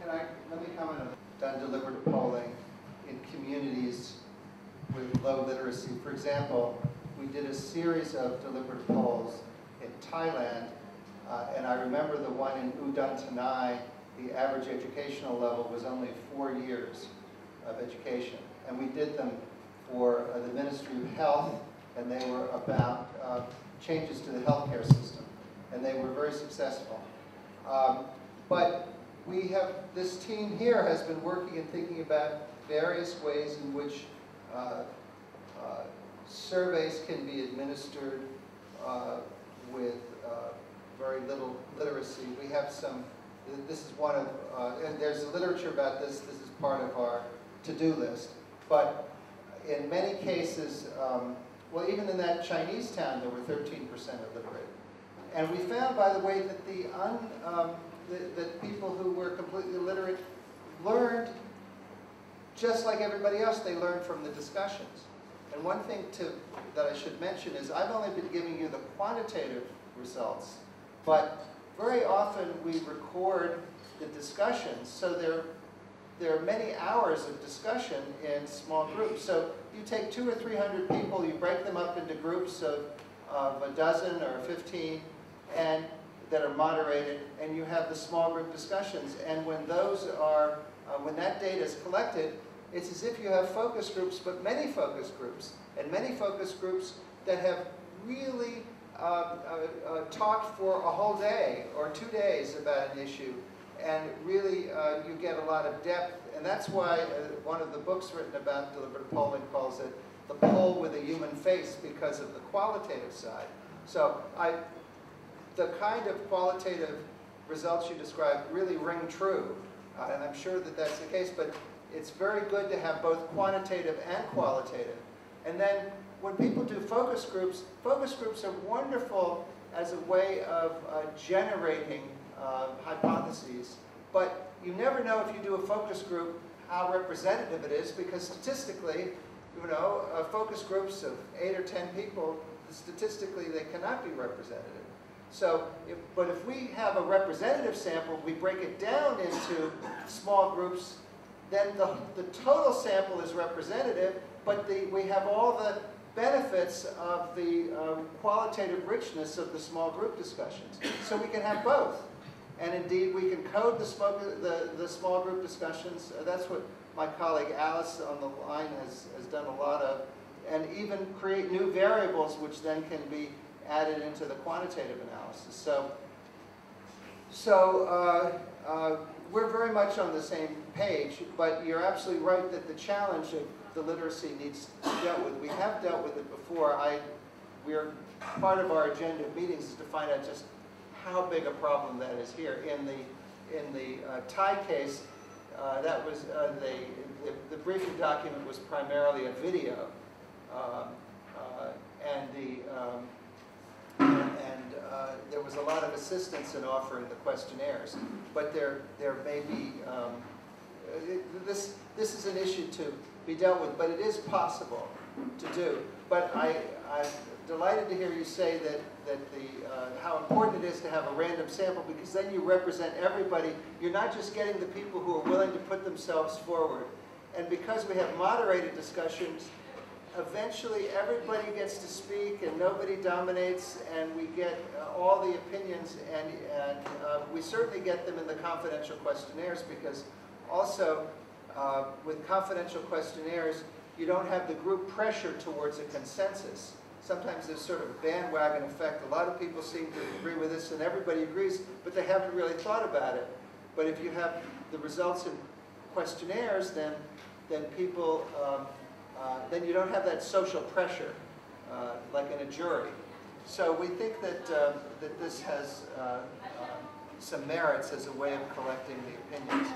let me comment on done deliberative polling in communities with low literacy. For example, we did a series of deliberative polls in Thailand, and I remember the one in Udon Thani, the average educational level was only 4 years of education. And we did them for the Ministry of Health, and they were about changes to the healthcare system. And they were very successful. But we have, this team here has been working and thinking about various ways in which surveys can be administered with very little literacy. We have some, this is one of, and there's literature about this, this is part of our to-do list. But in many cases, well, even in that Chinese town, there were 13% illiterate. And we found, by the way, that that people who were completely illiterate learned just like everybody else. They learned from the discussions. And one thing that I should mention is I've only been giving you the quantitative results, but very often we record the discussions, so there are many hours of discussion in small groups. So you take 200 or 300 people, you break them up into groups of a dozen or 15, and that are moderated, and you have the small group discussions. And when those are, when that data is collected, it's as if you have focus groups, but many focus groups, and many focus groups that have really talked for a whole day or 2 days about an issue, and really you get a lot of depth. And that's why one of the books written about deliberative polling calls it the poll with a human face, because of the qualitative side. So the kind of qualitative results you described really ring true, and I'm sure that that's the case, but it's very good to have both quantitative and qualitative. And then when people do focus groups are wonderful as a way of generating hypotheses, but you never know if you do a focus group how representative it is, because statistically, you know, focus groups of 8 or 10 people, statistically they cannot be representative. So, but if we have a representative sample, we break it down into small groups, then the total sample is representative, but we have all the benefits of the qualitative richness of the small group discussions. So we can have both. And indeed, we can code the small group discussions. That's what my colleague Alice on the line has done a lot of, and even create new variables which then can be added into the quantitative analysis. So we're very much on the same page, but you're absolutely right that the challenge of the literacy needs to be dealt with. We have dealt with it before. Part of our agenda of meetings is to find out just how big a problem that is here. In the Thai case, that was the briefing document was primarily a video, there was a lot of assistance in offering the questionnaires, but there may be this is an issue to be dealt with, but it is possible to do. But I'm delighted to hear you say that how important it is to have a random sample, because then you represent everybody. You're not just getting the people who are willing to put themselves forward, and because we have moderated discussions, eventually everybody gets to speak and nobody dominates, and we get all the opinions, and we certainly get them in the confidential questionnaires, because also with confidential questionnaires you don't have the group pressure towards a consensus. Sometimes there's sort of a bandwagon effect. A lot of people seem to agree with this and everybody agrees, but they haven't really thought about it. But if you have the results in questionnaires, then people then you don't have that social pressure like in a jury. So we think that that this has some merits as a way of collecting the opinions.